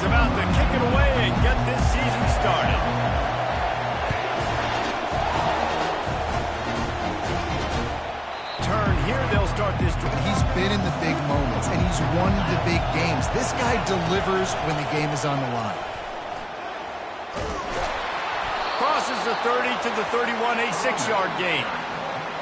is about to kick it away and get this season started. Turn here, they'll start this. He's been in the big moments, and he's won the big games. This guy delivers when the game is on the line. Crosses the 30 to the 31, a 6-yard gain.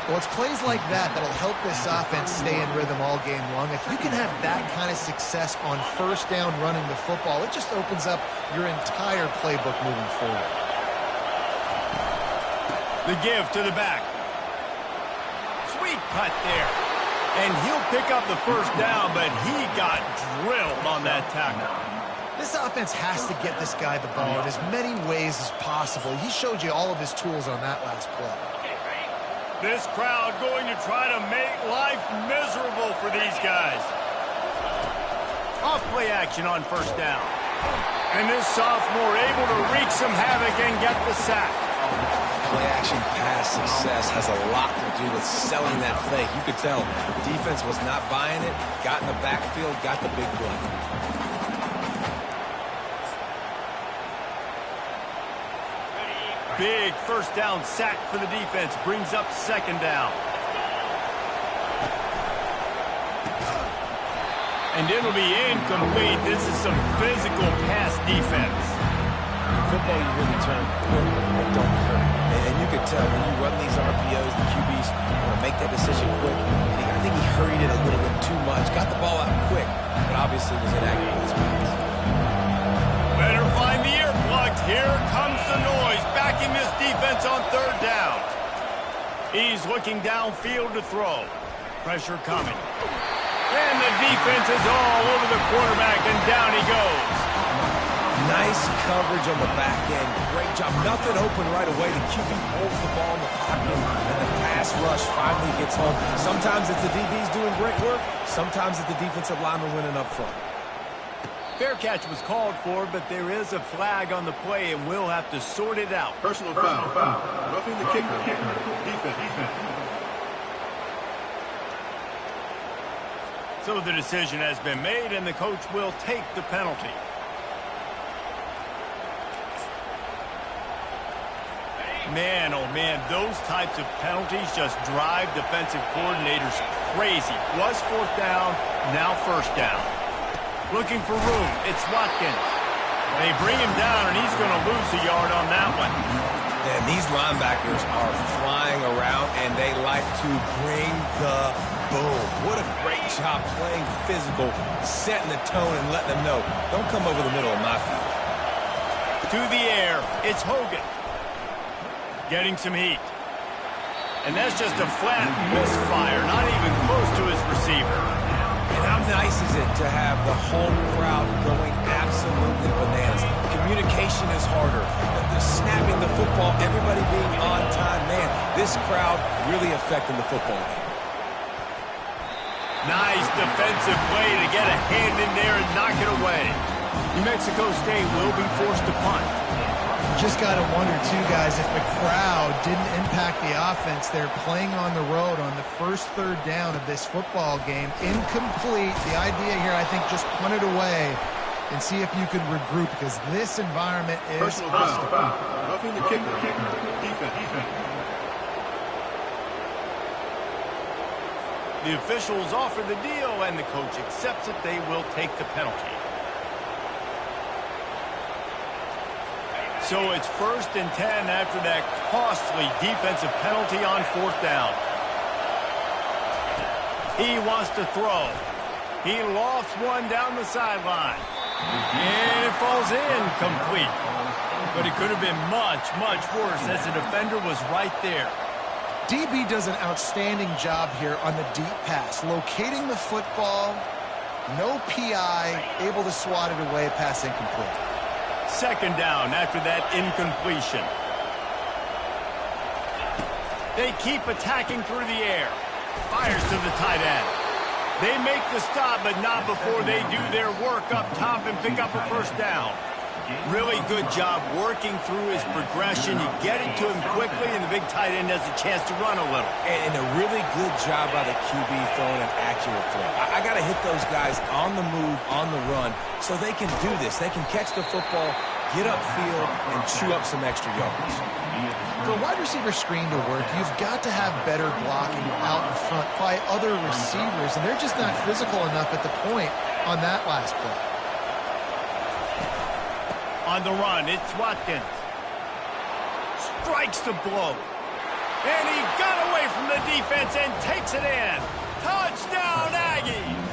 Well, it's plays like that that'll help this offense stay in rhythm all game long. If you can have that kind of success on first down running the football, it just opens up your entire playbook moving forward. The give to the back. Sweet cut there. And he'll pick up the first down, but he got drilled on that tackle. This offense has to get this guy the ball in as many ways as possible. He showed you all of his tools on that last play. This crowd going to try to make life miserable for these guys. Off play action on first down. And this sophomore able to wreak some havoc and get the sack. Play action pass success has a lot to do with selling that fake. You could tell the defense was not buying it, got in the backfield, got the big play. Big first down sack for the defense. Brings up second down. And it'll be incomplete. This is some physical pass defense. In football, you really turn quick and don't hurt. And you can tell when you run these RPOs, the QBs want to make that decision quick. And I think he hurried it a little bit too much. Got the ball out quick, but obviously was inaccurate in his pass. Better find the earplugs. Here comes the noise. Backing this defense on third down. He's looking downfield to throw. Pressure coming. And the defense is all over the quarterback, and down he goes. Nice coverage on the back end. Great job. Nothing open right away. The QB holds the ball in the pocket, and the pass rush finally gets home. Sometimes it's the DBs doing great work. Sometimes it's the defensive lineman winning up front. Fair catch was called for, but there is a flag on the play, and we'll have to sort it out. Personal foul. Roughing the kicker. Defense. So the decision has been made, and the coach will take the penalty. Man, oh man, those types of penalties just drive defensive coordinators crazy. Was fourth down, now first down. Looking for room, it's Watkins. They bring him down, and he's going to lose a yard on that one. And these linebackers are flying around, and they like to bring the boom. What a great job playing physical, setting the tone, and letting them know, don't come over the middle of my field. To the air, it's Hogan. Getting some heat. And that's just a flat misfire, not even close to his receiver. And how nice is it to have the home crowd going absolutely bananas? Communication is harder. The snapping the football, everybody being on time. Man, this crowd really affecting the football game. Nice defensive play to get a hand in there and knock it away. New Mexico State will be forced to punt. Just got to wonder, too, guys, if the crowd didn't impact the offense. They're playing on the road on the first third down of this football game. Incomplete. The idea here, I think, just punt it away and see if you can regroup, because this environment is personal foul. Roughing the kicker. Defense. The officials offer the deal, and the coach accepts it. They will take the penalty. So it's 1st and 10 after that costly defensive penalty on fourth down. He wants to throw. He lofts one down the sideline. And it falls incomplete. But it could have been much, much worse as the defender was right there. DB does an outstanding job here on the deep pass. Locating the football, no PI, able to swat it away, pass incomplete. Second down after that incompletion. They keep attacking through the air. Fires to the tight end. They make the stop, but not before they do their work up top and pick up a first down. Really good job working through his progression. You get it to him quickly, and the big tight end has a chance to run a little. And a really good job by the QB throwing an accurate throw. I got to hit those guys on the move, on the run, so they can do this. They can catch the football, get upfield, and chew up some extra yards. For a wide receiver screen to work, you've got to have better blocking out in front by other receivers, and they're just not physical enough at the point on that last play. On the run, it's Watkins. Strikes the blow. And he got away from the defense and takes it in. Touchdown, Aggies!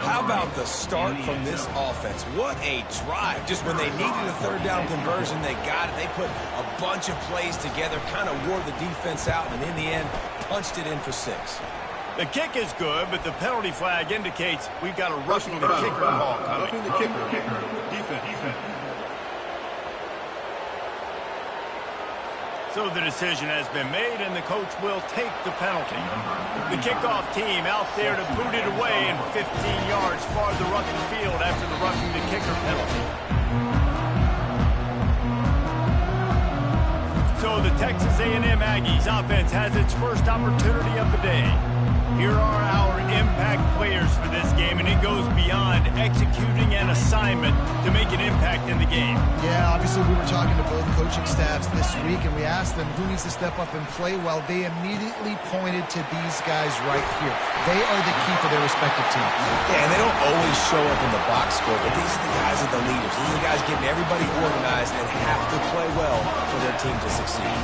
How about the start from this offense? What a drive. Just when they needed a third down conversion, they got it. They put a bunch of plays together, kind of wore the defense out, and in the end, punched it in for 6. The kick is good, but the penalty flag indicates we've got a roughing the kicker call coming. Roughing the kicker. Defense. So the decision has been made, and the coach will take the penalty. The kickoff team out there to boot it away and 15 yards farther up the field after the roughing the kicker penalty. So the Texas A&M Aggies offense has its first opportunity of the day. Here are our impact players for this game, and it goes beyond executing an assignment to make an impact in the game. Yeah, obviously we were talking to both coaching staffs this week, and we asked them who needs to step up and play well. They immediately pointed to these guys right here. They are the key for their respective teams. Yeah, and they don't always show up in the box score, but these are the guys that are the leaders. These are the guys getting everybody organized and have to play well for their team to succeed.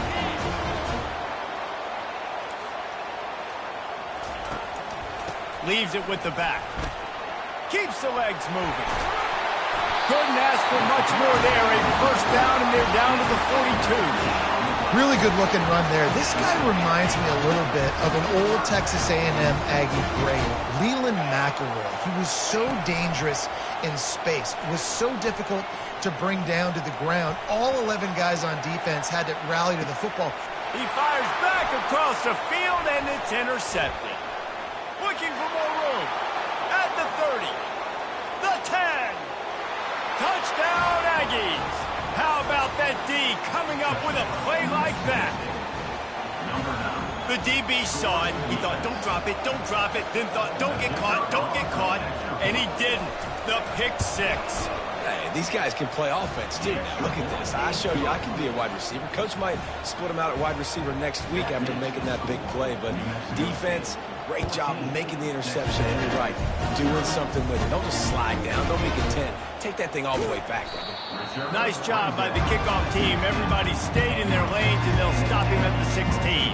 Leaves it with the back. Keeps the legs moving. Couldn't ask for much more there. A first down, and they're down to the 42. Really good looking run there. This guy reminds me a little bit of an old Texas A&M Aggie great, Leland McElroy. He was so dangerous in space, was so difficult to bring down to the ground. All 11 guys on defense had to rally to the football. He fires back across the field, and it's intercepted. Looking for more room. At the 30. The 10. Touchdown, Aggies. How about that D coming up with a play like that? The DB saw it. He thought, don't drop it, don't drop it. Then thought, don't get caught. And he didn't. The pick 6. Hey, these guys can play offense, too. Now, look at this. I show you I can be a wide receiver. Coach might split them out at wide receiver next week after making that big play. But defense, great job making the interception. And you're right, doing something with it. Don't just slide down. Don't be content. Take that thing all the way back, brother. Nice job by the kickoff team. Everybody stayed in their lanes, and they'll stop him at the 16.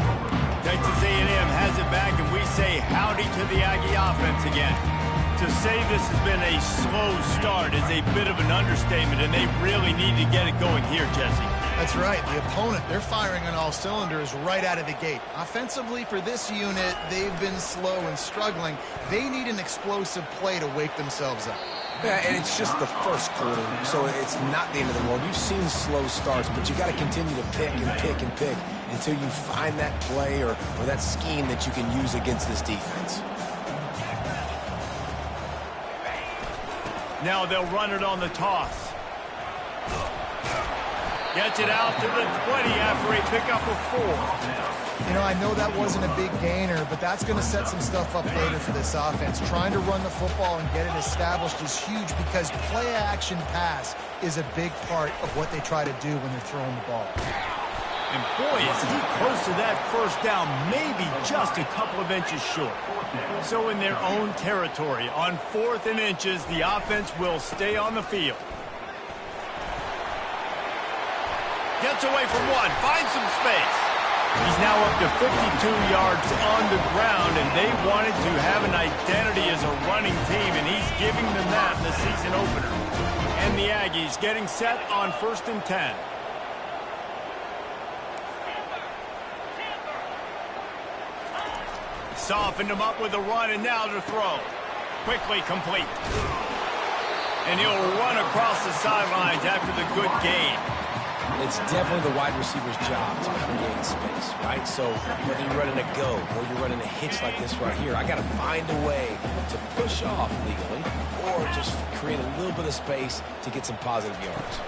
Texas A&M has it back, and we say howdy to the Aggie offense again. To say this has been a slow start is a bit of an understatement, and they really need to get it going here, Jesse. That's right. The opponent, they're firing on all cylinders right out of the gate. Offensively, for this unit, they've been slow and struggling. They need an explosive play to wake themselves up. Yeah, and it's just the first quarter, so it's not the end of the world. You've seen slow starts, but you got to continue to pick until you find that play or that scheme that you can use against this defense. Now they'll run it on the toss. Gets it out to the 20 after a pickup of 4. You know, I know that wasn't a big gainer, but that's going to set some stuff up later for this offense. Trying to run the football and get it established is huge because play-action pass is a big part of what they try to do when they're throwing the ball. And boy, is he close to that first down, maybe just a couple of inches short. So in their own territory, on 4th and inches, the offense will stay on the field. Gets away from one, finds some space. He's now up to 52 yards on the ground, and they wanted to have an identity as a running team, and he's giving them that in the season opener. And the Aggies getting set on 1st and 10. Softened him up with a run, and now to throw. Quickly complete. And he'll run across the sidelines after the good gain. It's definitely the wide receiver's job to create space, right? So whether you're running a go or you're running a hitch like this right here, I got to find a way to push off legally or just create a little bit of space to get some positive yards.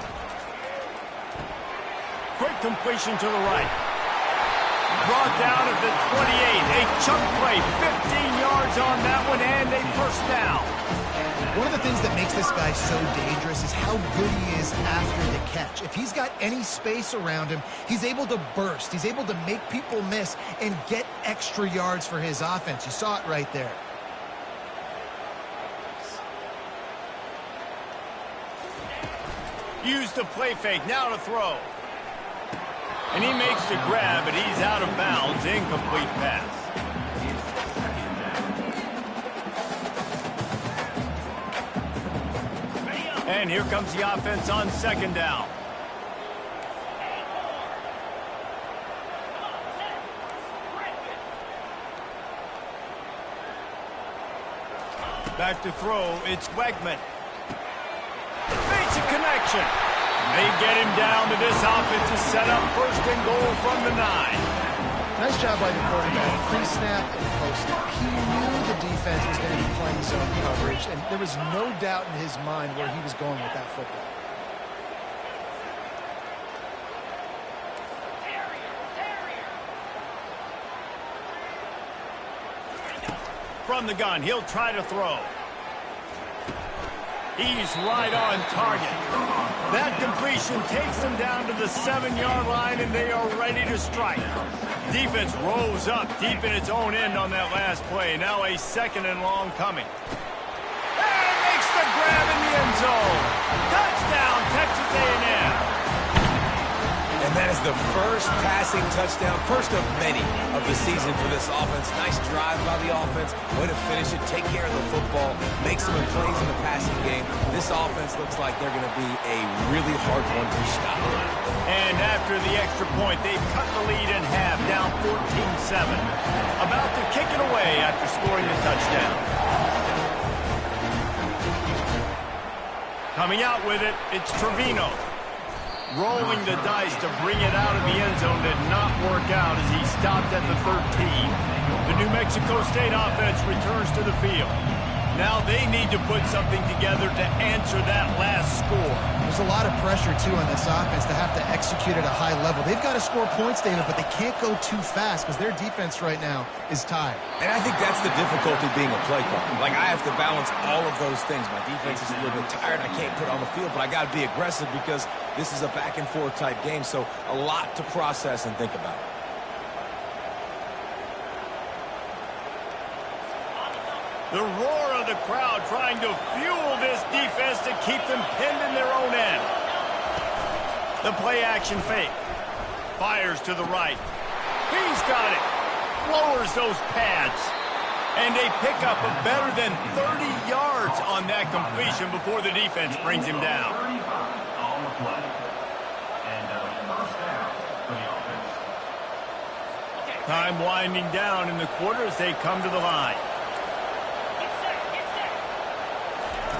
Quick completion to the right. Brought down at the 28. A chunk play, 15 yards on that one, and a first down. One of the things that makes this guy so dangerous is how good he is after the catch. If he's got any space around him, he's able to burst. He's able to make people miss and get extra yards for his offense. You saw it right there. Use the play fake, now to throw. And he makes the grab, but he's out of bounds. Incomplete pass. And here comes the offense on second down. Back to throw, it's Wegman. Makes a connection. They get him down to this offense to set up first and goal from the 9. Nice job by the quarterback. Pre-snap and post-snap. He knew the defense was going to be playing zone coverage, and there was no doubt in his mind where he was going with that football. From the gun, he'll try to throw. He's right on target. That completion takes them down to the 7-yard line, and they are ready to strike. Defense rolls up deep in its own end on that last play. Now a second and long coming. And makes the grab in the end zone. Touchdown, Texas A&M. And that is the first passing touchdown, first of many of the season for this offense. Nice drive by the offense. Way to finish it, take care of the football, make some plays in the passing game. This offense looks like they're going to be a really hard one to stop. And after the extra point, they've cut the lead in half, down 14-7. About to kick it away after scoring the touchdown. Coming out with it, it's Trevino. Rolling the dice to bring it out of the end zone did not work out as he stopped at the 13. The New Mexico State offense returns to the field. Now they need to put something together to answer that last score. There's a lot of pressure, too, on this offense to have to execute at a high level. They've got to score points, David, but they can't go too fast because their defense right now is tied. And I think that's the difficulty being a play caller. Like, I have to balance all of those things. My defense is a little bit tired. I can't put on the field, but I got to be aggressive because this is a back-and-forth type game, so a lot to process and think about. The roar of the crowd trying to fuel this defense to keep them pinned in their own end. The play-action fake. Fires to the right. He's got it. Lowers those pads. And a pickup of better than 30 yards on that completion before the defense brings him down. Time winding down in the quarter as they come to the line.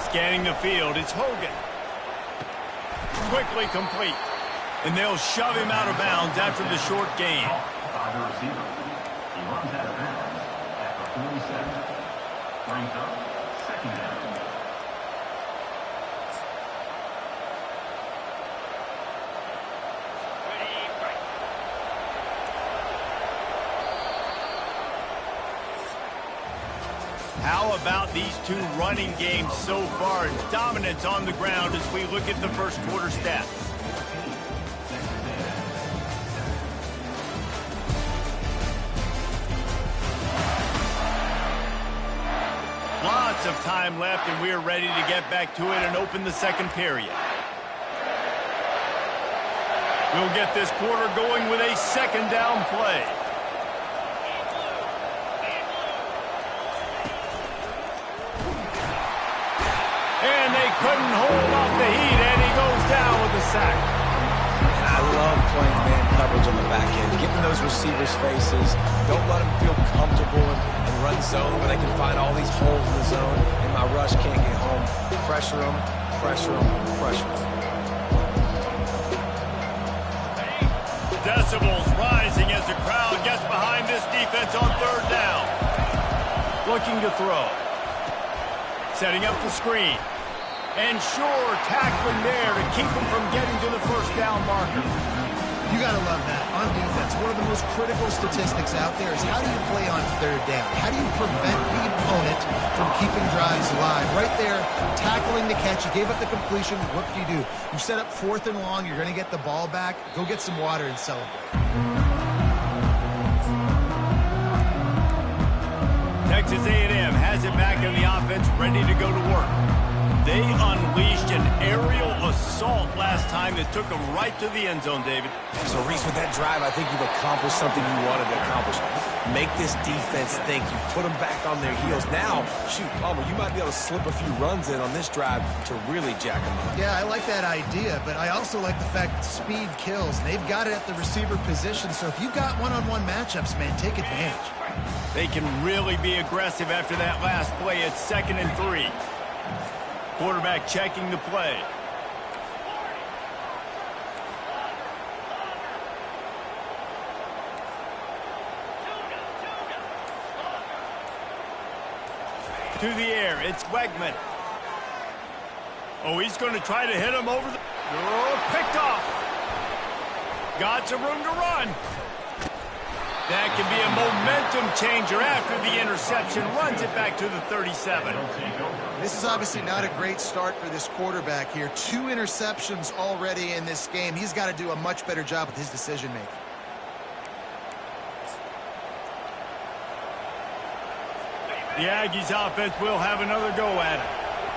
Scanning the field, it's Hogan. Quickly complete. And they'll shove him out of bounds after the short gain. The receiver. He runs out of bounds at the 47. Brings up second down. How about these two running games so far? Dominance on the ground as we look at the first quarter stats. Lots of time left, and we're ready to get back to it and open the second period. We'll get this quarter going with a second down play. And they couldn't hold off the heat, and he goes down with a sack. And I love playing man coverage on the back end, getting those receivers' faces. Don't let them feel comfortable and run zone where they can find all these holes in the zone, and my rush can't get home. Pressure them, pressure them, pressure them. Decibels rising as the crowd gets behind this defense on third down. Looking to throw. Setting up the screen. And sure, tackling there to keep him from getting to the first down marker. You got to love that. On defense, one of the most critical statistics out there is how do you play on third down? How do you prevent the opponent from keeping drives alive? Right there, tackling the catch. You gave up the completion. What do? You set up 4th and long. You're going to get the ball back. Go get some water and celebrate. Texas A&M has it back in the offense, ready to go to work. They unleashed an aerial assault last time that took them right to the end zone, David. So, Reese, with that drive, I think you've accomplished something you wanted to accomplish. Make this defense think. You put them back on their heels. Now, shoot, Palmer, you might be able to slip a few runs in on this drive to really jack them up. Yeah, I like that idea, but I also like the fact that speed kills. They've got it at the receiver position, so if you've got one-on-one matchups, man, take advantage. They can really be aggressive after that last play. It's 2nd and 3. Quarterback checking the play. To the air, it's Wegman. Oh, he's going to try to hit him over the... Oh, picked off. Got some room to run. That can be a momentum changer after the interception. Runs it back to the 37. This is obviously not a great start for this quarterback here. 2 interceptions already in this game. He's got to do a much better job with his decision-making. The Aggies offense will have another go at it.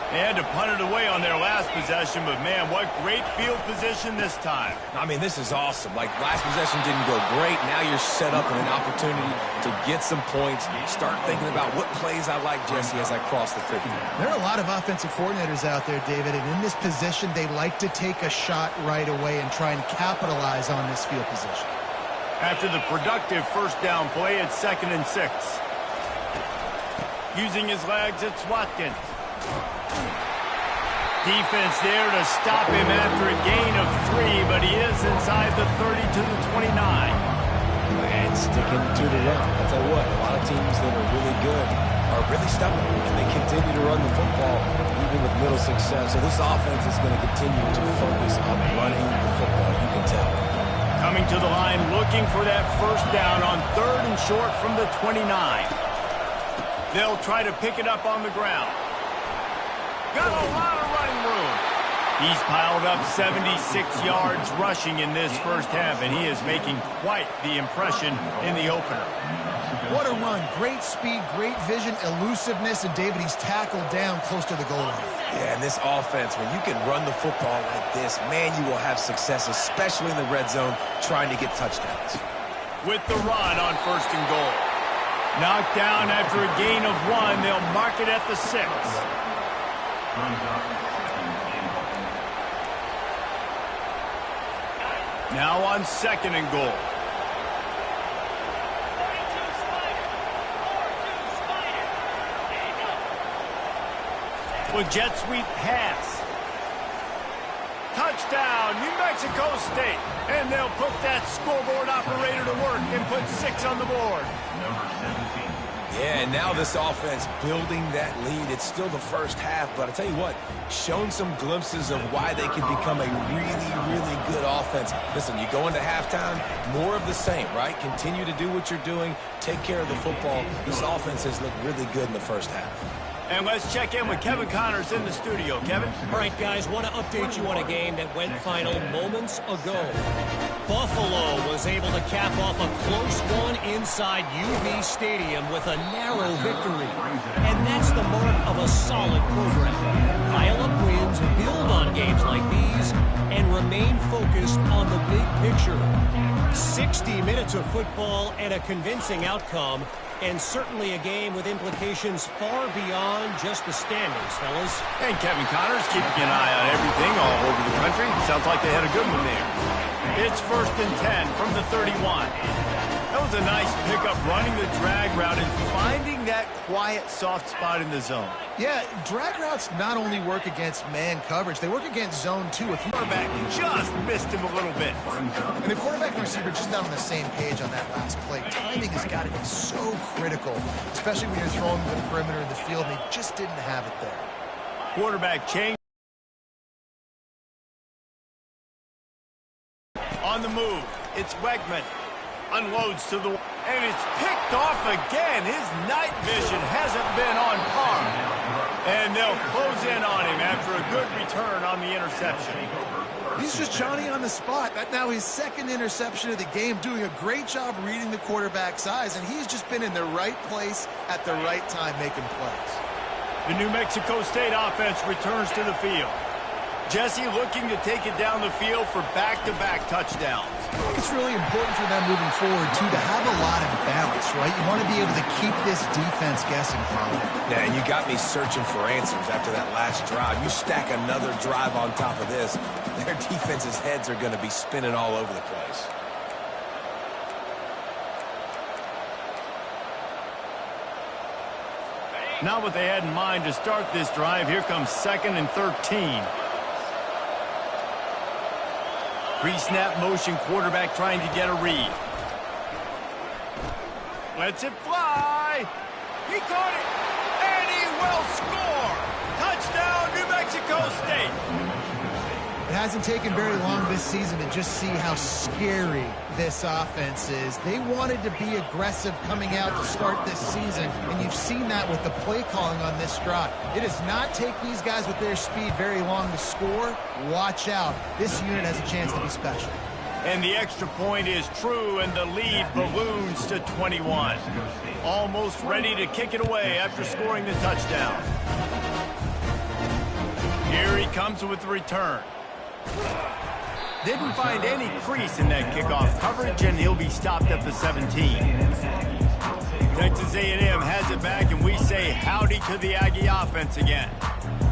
They had to punt it away on their last possession, but man, what great field position this time. I mean, this is awesome. Like, last possession didn't go great. Now you're set up with an opportunity to get some points. Start thinking about what plays I like, Jesse, as I cross the 50. There are a lot of offensive coordinators out there, David, and in this position, they like to take a shot right away and try and capitalize on this field position. After the productive first down play, it's 2nd and 6. Using his legs, it's Watkins. Defense there to stop him after a gain of 3, but he is inside the 30 to the 29. And sticking to the run. I'll tell you what, a lot of teams that are really good are really stubborn, and they continue to run the football even with little success. So this offense is going to continue to focus on running the football, you can tell. Coming to the line, looking for that first down on 3rd and short from the 29. They'll try to pick it up on the ground. Got a lot of running room. He's piled up 76 yards rushing in this first half, and he is making quite the impression in the opener. What a run. Great speed, great vision, elusiveness, and David, he's tackled down close to the goal line. Yeah, and this offense, when you can run the football like this, man, you will have success, especially in the red zone, trying to get touchdowns. With the run on 1st and goal. Knocked down after a gain of 1. They'll mark it at the 6. Now on 2nd and goal. With jet sweep pass. Touchdown, New Mexico State. And they'll put that scoreboard operator to work and put 6 on the board. Number 17. Yeah, and now this offense building that lead. It's still the first half, but I tell you what, shown some glimpses of why they can become a really, really good offense. Listen, you go into halftime, more of the same, right? Continue to do what you're doing, take care of the football. This offense has looked really good in the first half. And let's check in with Kevin Connors in the studio. Kevin? All right, guys, want to update you on a game that went final moments ago. Buffalo was able to cap off a close one inside UB Stadium with a narrow victory. And that's the mark of a solid program. Pile up wins, build on games like these, and remain focused on the big picture. 60 minutes of football and a convincing outcome, and certainly a game with implications far beyond just the standings, fellas. And Kevin Connors keeping an eye on everything all over the country. Sounds like they had a good one there. It's 1st and 10 from the 31. That was a nice pickup, running the drag route and finding that quiet, soft spot in the zone. Yeah, drag routes not only work against man coverage, they work against zone too. If you Quarterback just missed him a little bit. and the quarterback and receiver just not on the same page on that last play. Timing has got to be so critical, especially when you're throwing to the perimeter of the field. They just didn't have it there. Quarterback change. On the move, it's Wegman. Unloads to the... And it's picked off again. His night vision hasn't been on par. And they'll close in on him after a good return on the interception. He's just Johnny on the spot. That's now his second interception of the game, doing a great job reading the quarterback's eyes, and he's just been in the right place at the right time making plays. The New Mexico State offense returns to the field. Jesse looking to take it down the field for back-to-back touchdowns. I think it's really important for them moving forward, too, to have a lot of balance, right? You want to be able to keep this defense guessing, Colin. Yeah, and you got me searching for answers after that last drive. You stack another drive on top of this, their defense's heads are going to be spinning all over the place. Not what they had in mind to start this drive. Here comes 2nd and 13. Pre-snap motion, quarterback trying to get a read. Lets it fly. He caught it, and he will score. Touchdown, New Mexico State. It hasn't taken very long this season to just see how scary this offense is. They wanted to be aggressive coming out to start this season, and you've seen that with the play calling on this drive. It does not take these guys with their speed very long to score. Watch out. This unit has a chance to be special. And the extra point is true, and the lead balloons to 21. Almost ready to kick it away after scoring the touchdown. Here he comes with the return. Didn't find any crease in that kickoff coverage, and he'll be stopped at the 17. Texas A&M has it back, and we say howdy to the Aggie offense again.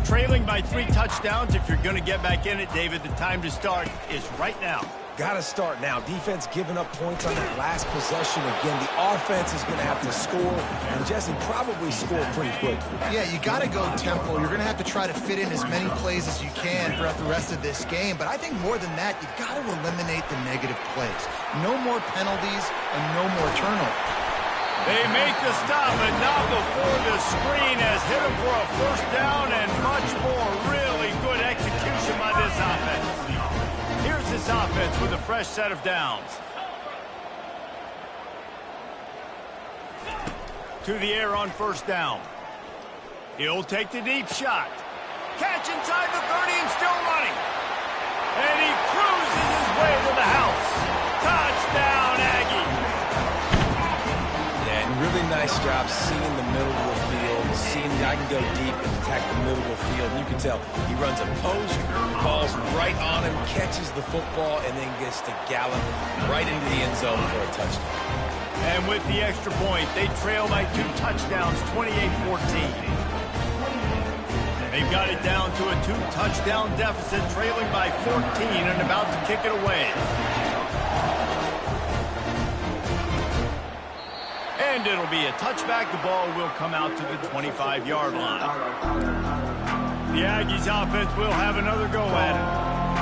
Trailing by 3 touchdowns. If you're going to get back in it, David, the time to start is right now. Got to start now. Defense giving up points on that last possession. Again, the offense is going to have to score, and Jesse probably score pretty quick. Yeah, you got to go tempo. You're going to have to try to fit in as many plays as you can throughout the rest of this game. But I think more than that, you got to eliminate the negative plays. No more penalties and no more turnovers. They make the stop, but not before the screen has hit him for a first down and much more. Really good execution by this offense. Here's this offense with a fresh set of downs. To the air on first down. He'll take the deep shot. Catch inside the 30 and still running. And he cruises his way to the house. Touchdown, Aggie. Yeah, and really nice job seeing the middle of the field, seeing I can go deep and attack the middle of the field. And you can tell he runs a post, falls right on him, catches the football, and then gets to gallop right into the end zone for a touchdown. And with the extra point, they trail by 2 touchdowns, 28-14. They've got it down to a 2-touchdown deficit, trailing by 14 and about to kick it away. And it'll be a touchback. The ball will come out to the 25-yard line. The Aggies offense will have another go at it.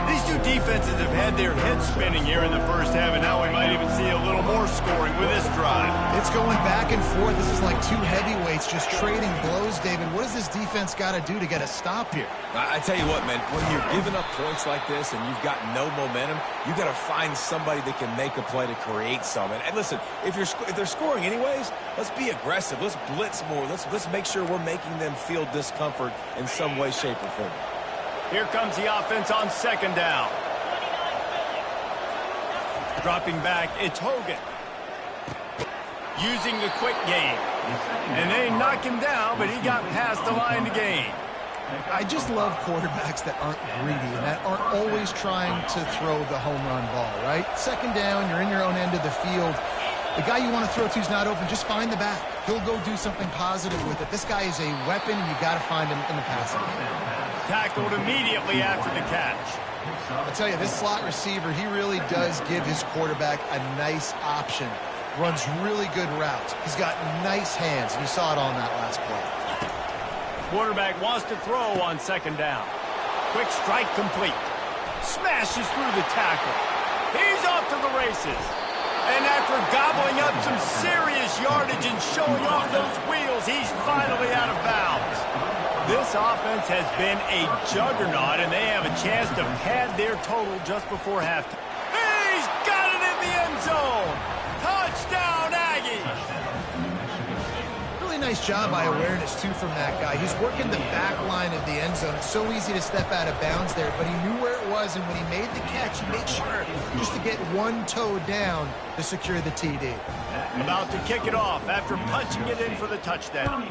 These two defenses have had their heads spinning here in the first half, and now we might even see a little more scoring with this drive. It's going back and forth. This is like 2 heavyweights just trading blows, David. What does this defense got to do to get a stop here? I tell you what, man, when you're giving up points like this and you've got no momentum, you got to find somebody that can make a play to create some. And listen, if they're scoring anyways, let's be aggressive. Let's blitz more. Let's make sure we're making them feel discomfort in some way, shape, or form. Here comes the offense on second down. Dropping back, it's Hogan. Using the quick game. And they knock him down, but he got past the line to gain. I just love quarterbacks that aren't greedy and that aren't always trying to throw the home run ball, right? Second down, you're in your own end of the field. The guy you want to throw to is not open. Just find the back. He'll go do something positive with it. This guy is a weapon, and you got to find him in the passing game. Tackled immediately after the catch. I tell you, this slot receiver, he really does give his quarterback a nice option. runs really good routes. He's got nice hands, and you saw it all in that last play. Quarterback wants to throw on second down. Quick strike complete. Smashes through the tackle. He's off to the races. And after gobbling up some serious yardage and showing off those wheels, he's finally out of bounds. This offense has been a juggernaut, and they have a chance to pad their total just before halftime. He's got it in the end zone. Touchdown, Aggies. Really nice job by awareness, too, from that guy. He's working the back line of the end zone. It's so easy to step out of bounds there, but he knew where it was, and when he made the catch, he made sure just to get one toe down to secure the TD. About to kick it off after punching it in for the touchdown.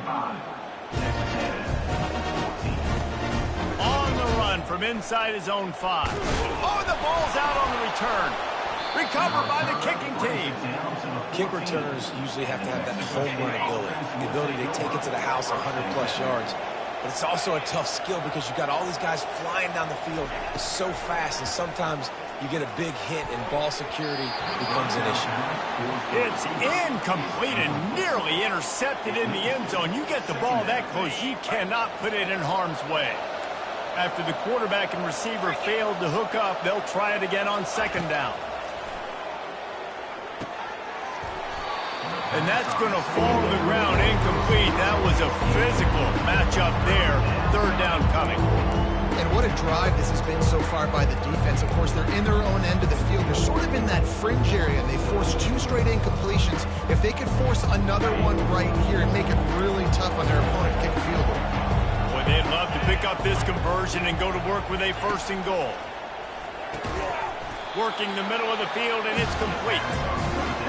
On the run from inside his own 5. Oh, the ball's out on the return. Recovered by the kicking team. Kick returners usually have to have that home run ability, the ability to take it to the house 100-plus yards. But it's also a tough skill because you've got all these guys flying down the field so fast, and sometimes you get a big hit and ball security becomes an issue. It's incomplete and nearly intercepted in the end zone. You get the ball that close, you cannot put it in harm's way. After the quarterback and receiver failed to hook up, they'll try it again on second down. And that's going to fall to the ground incomplete. That was a physical matchup there. Third down coming. And what a drive this has been so far by the defense. Of course, they're in their own end of the field. They're sort of in that fringe area, and they forced 2 straight incompletions. If they could force another one right here and make it really tough on their opponent to kick a field goal. Boy, they'd love to pick up this conversion and go to work with a first and goal. Working the middle of the field, and it's complete.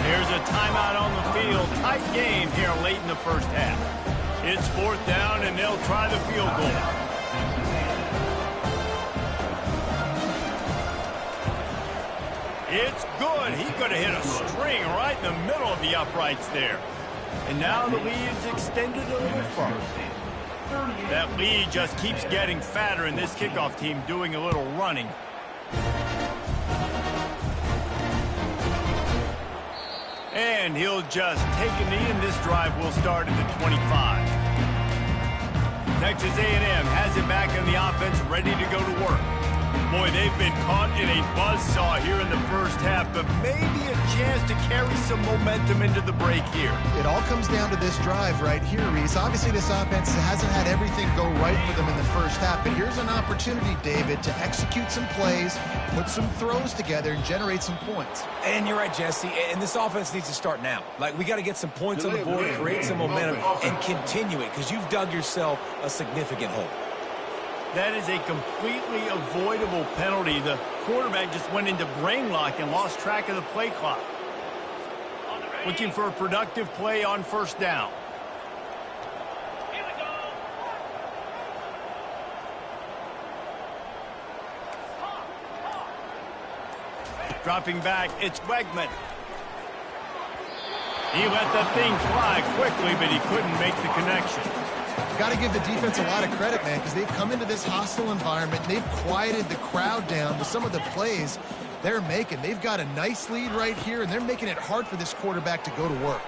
Here's a timeout on the field. Tight game here late in the first half. It's fourth down, and they'll try the field goal. It's good. He could have hit a string right in the middle of the uprights there. And now the lead's extended a little further. That lead just keeps getting fatter, and this kickoff team doing a little running. And he'll just take a knee, and this drive will start at the 25. Texas A&M has it back in the offense, ready to go to work. Boy, they've been caught in a buzzsaw here in the first half, but maybe a chance to carry some momentum into the break here. It all comes down to this drive right here, Reese. Obviously, this offense hasn't had everything go right for them in the first half, but here's an opportunity, David, to execute some plays, put some throws together, and generate some points. And you're right, Jesse, and this offense needs to start now. Like, we got to get some points on the board, create some momentum, and continue it, because you've dug yourself a significant hole. That is a completely avoidable penalty. The quarterback just went into brain lock and lost track of the play clock. Looking for a productive play on first down. Dropping back, it's Wegman. He let that thing fly quickly, but he couldn't make the connection. Got to give the defense a lot of credit, man, because they've come into this hostile environment. They've quieted the crowd down with some of the plays they're making. They've got a nice lead right here, and they're making it hard for this quarterback to go to work.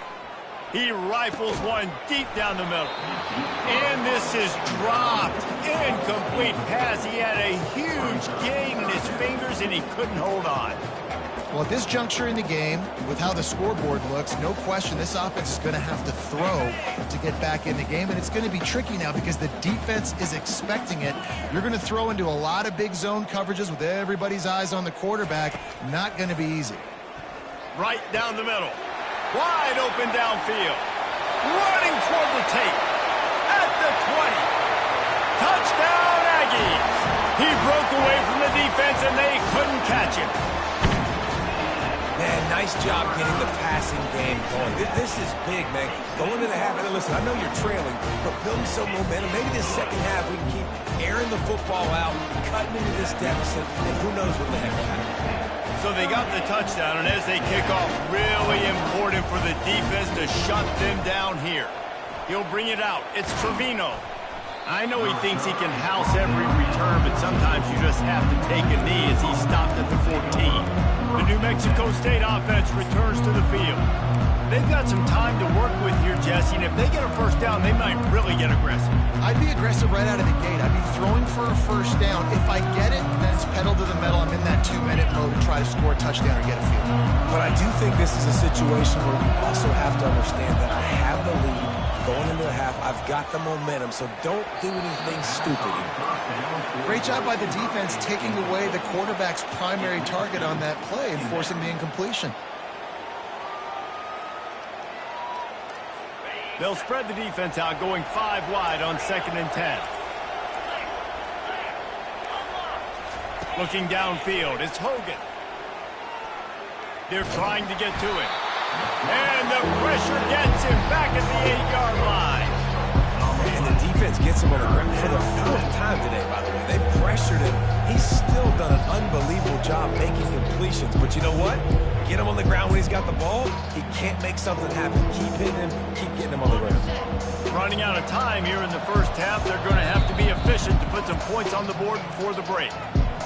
He rifles one deep down the middle. And this is dropped. Incomplete pass. He had a huge gain in his fingers, and he couldn't hold on. Well, at this juncture in the game, with how the scoreboard looks, no question this offense is going to have to throw to get back in the game, and it's going to be tricky now because the defense is expecting it. You're going to throw into a lot of big zone coverages with everybody's eyes on the quarterback. Not going to be easy. Right down the middle. Wide open downfield. Running toward the tape. At the 20. Touchdown, Aggies. He broke away from the defense, and they couldn't catch him. Man, nice job getting the passing game going. This is big, man. Going to the half, and listen, I know you're trailing, but building some momentum. Maybe this second half we can keep airing the football out, cutting into this deficit, and who knows what the heck will happen. So they got the touchdown, and as they kick off, really important for the defense to shut them down here. He'll bring it out. It's Trevino. I know he thinks he can house every return, but sometimes you just have to take a knee as he stopped at the 14. The New Mexico State offense returns to the field. They've got some time to work with here, Jesse, and if they get a first down, they might really get aggressive. I'd be aggressive right out of the gate. I'd be throwing for a first down. If I get it, then it's pedal to the metal. I'm in that 2-minute mode to try to score a touchdown or get a field goal. But I do think this is a situation where you also have to understand that I have the lead going into the half. I've got the momentum, so don't do anything stupid here. Great job by the defense taking away the quarterback's primary target on that play and forcing the incompletion. They'll spread the defense out, going 5 wide on 2nd and 10. Looking downfield, it's Hogan. They're trying to get to it. And the pressure gets him back at the 8-yard line. And the defense gets him on the ground for the 4th time today, by the way. They've pressured him. He's still done an unbelievable job making completions. But you know what? Get him on the ground when he's got the ball. He can't make something happen. Keep hitting him. Keep getting him on the ground. Running out of time here in the first half. They're going to have to be efficient to put some points on the board before the break.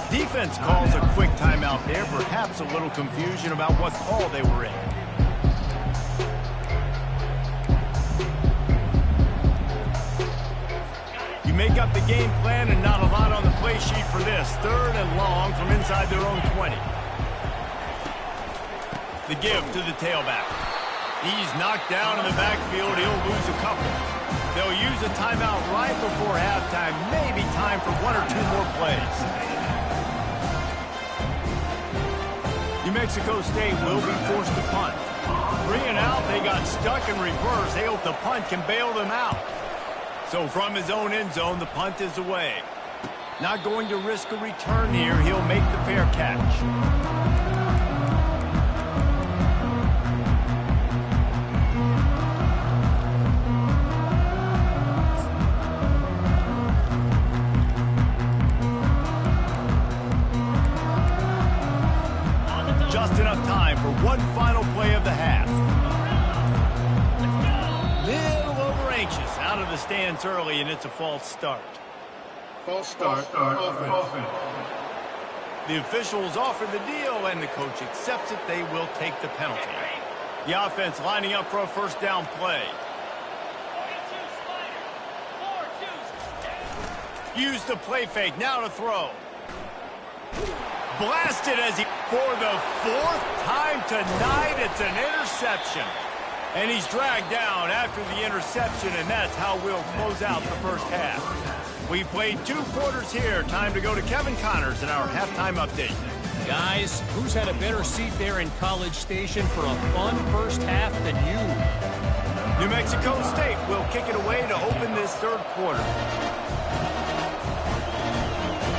Defense calls a quick timeout there. Perhaps a little confusion about what call they were in. You make up the game plan and not a lot on the play sheet for this. 3rd and long from inside their own 20. The give to the tailback. He's knocked down in the backfield. He'll lose a couple. They'll use a timeout right before halftime. Maybe time for 1 or 2 more plays. New Mexico State will be forced to punt. 3 and out. They got stuck in reverse. They hope the punt can bail them out. So from his own end zone, the punt is away. Not going to risk a return here. He'll make the fair catch. Just enough time for one final play of the half. Little over anxious out of the stands early, and it's a false start. False start. Offense. The officials offer the deal, and the coach accepts it. They will take the penalty. The offense lining up for a first down play. Use the play fake, now to throw. Blasted as he, for the 4th time tonight, it's an interception. And he's dragged down after the interception, and that's how we'll close out the first half. We played 2 quarters here. Time to go to Kevin Connors in our halftime update. Guys, who's had a better seat there in College Station for a fun first half than you? New Mexico State will kick it away to open this 3rd quarter.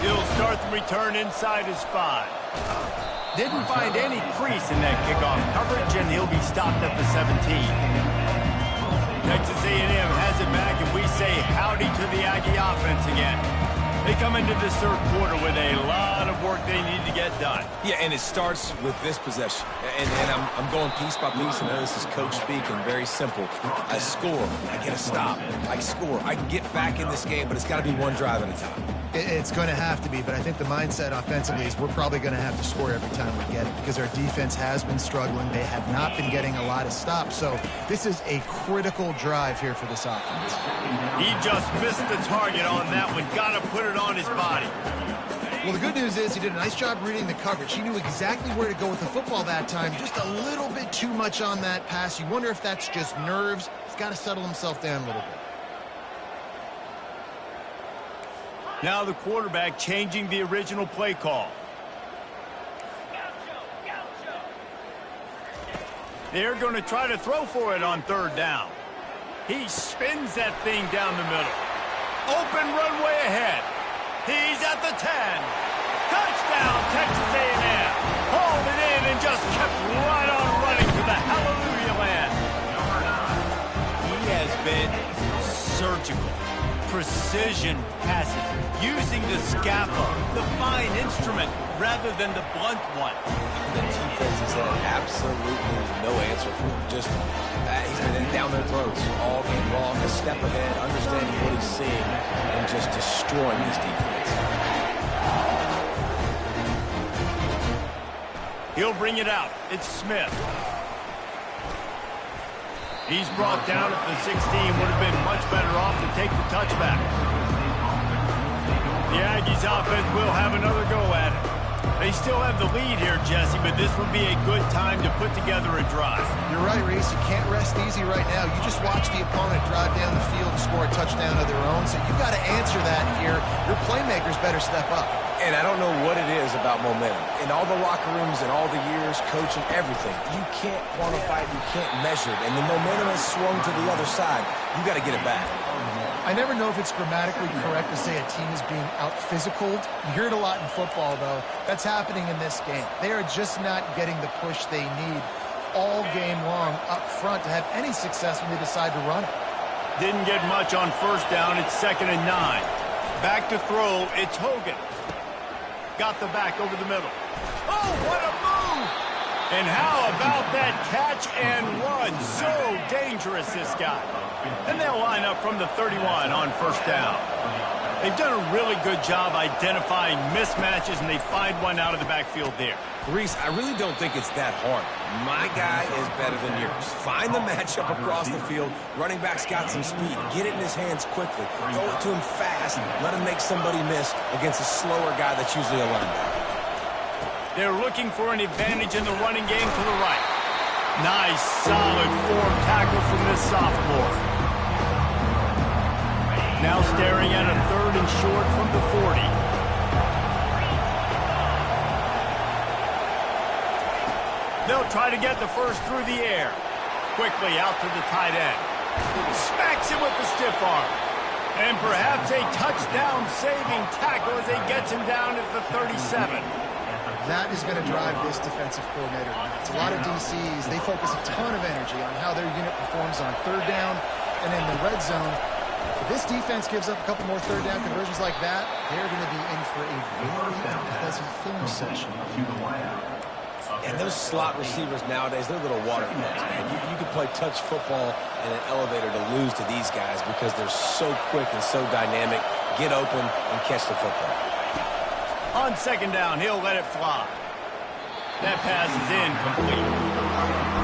He'll start the return inside his 5. Didn't find any crease in that kickoff coverage, and he'll be stopped at the 17. Texas A&M has it back, and we say howdy to the Aggie offense again. They come into this 3rd quarter with a lot of work they need to get done. Yeah, and it starts with this possession. And I'm going piece by piece. I know this is coach speak and very simple. I score. I get a stop. I score. I can get back in this game, but it's got to be one drive at a time. It's going to have to be, but I think the mindset offensively is we're probably going to have to score every time we get it because our defense has been struggling. They have not been getting a lot of stops, so this is a critical drive here for this offense. He just missed the target on that one. Got to put it on his body. Well, the good news is he did a nice job reading the coverage. He knew exactly where to go with the football that time. Just a little bit too much on that pass. You wonder if that's just nerves. He's got to settle himself down a little bit. Now the quarterback changing the original play call. They're going to try to throw for it on 3rd down. He spins that thing down the middle. Open runway ahead. He's at the 10. Touchdown, Texas A&M. Hauled it in and just kept right on running to the hallelujah land. He has been surgical. precision passes, using the scalpel, the fine instrument, rather than the blunt one. The defense has had absolutely no answer for him. Just, he's been down their throats all game long, a step ahead, understanding what he's seeing, and just destroying this defense. He'll bring it out. It's Smith. He's brought down at the 16. Would have been much better off to take the touchback. The Aggies offense will have another go at it. They still have the lead here, Jesse, but this would be a good time to put together a drive. You're right, Reese. You can't rest easy right now. You just watch the opponent drive down the field and score a touchdown of their own, so you've got to answer that here. Your playmakers better step up. And I don't know what it is about momentum. In all the locker rooms and all the years, coaching, everything, you can't quantify it, you can't measure it. And the momentum has swung to the other side. You got to get it back. I never know if it's grammatically correct to say a team is being out-physicaled. You hear it a lot in football, though. That's happening in this game. They are just not getting the push they need all game long up front to have any success when they decide to run it. Didn't get much on first down. It's 2nd and 9. Back to throw. It's Hogan. Got the back over the middle. Oh, what a move! And how about that catch and run? So dangerous, this guy. And they'll line up from the 31 on first down. They've done a really good job identifying mismatches, and they find one out of the backfield there. Reese, I really don't think it's that hard. My guy is better than yours. Find the matchup across the field. Running back's got some speed. Get it in his hands quickly. Throw it to him fast. Let him make somebody miss against a slower guy that's usually a linebacker. They're looking for an advantage in the running game to the right. Nice, solid form tackle from this sophomore. Now staring at a 3rd and short from the 40. They'll try to get the first through the air. Quickly out to the tight end. Smacks him with the stiff arm. And perhaps a touchdown-saving tackle as he gets him down at the 37. That is going to drive this defensive coordinator nuts. A lot of DCs, they focus a ton of energy on how their unit performs on 3rd down and in the red zone. If this defense gives up a couple more 3rd down conversions like that, they're going to be in for a very unpleasant film session. And those slot receivers nowadays, they're little water guns, man. You can play touch football in an elevator to lose to these guys because they're so quick and so dynamic. Get open and catch the football. On 2nd down, he'll let it fly. That pass is incomplete.